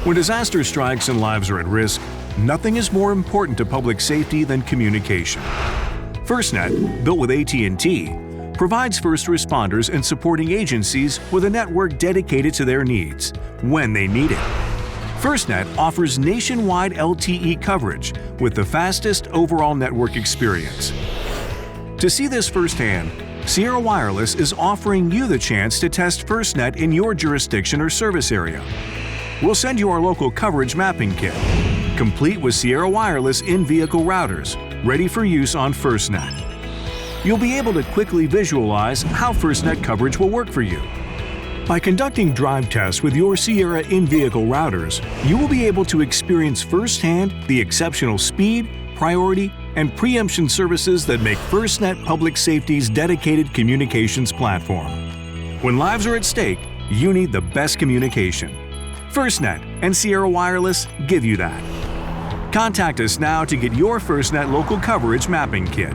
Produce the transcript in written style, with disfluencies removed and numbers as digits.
When disaster strikes and lives are at risk, nothing is more important to public safety than communication. FirstNet, built with AT&T, provides first responders and supporting agencies with a network dedicated to their needs, when they need it. FirstNet offers nationwide LTE coverage with the fastest overall network experience. To see this firsthand, Sierra Wireless is offering you the chance to test FirstNet in your jurisdiction or service area. We'll send you our local coverage mapping kit, complete with Sierra Wireless in-vehicle routers, ready for use on FirstNet. You'll be able to quickly visualize how FirstNet coverage will work for you. By conducting drive tests with your Sierra in-vehicle routers, you will be able to experience firsthand the exceptional speed, priority, and preemption services that make FirstNet Public Safety's dedicated communications platform. When lives are at stake, you need the best communication. FirstNet and Sierra Wireless give you that. Contact us now to get your FirstNet local coverage mapping kit.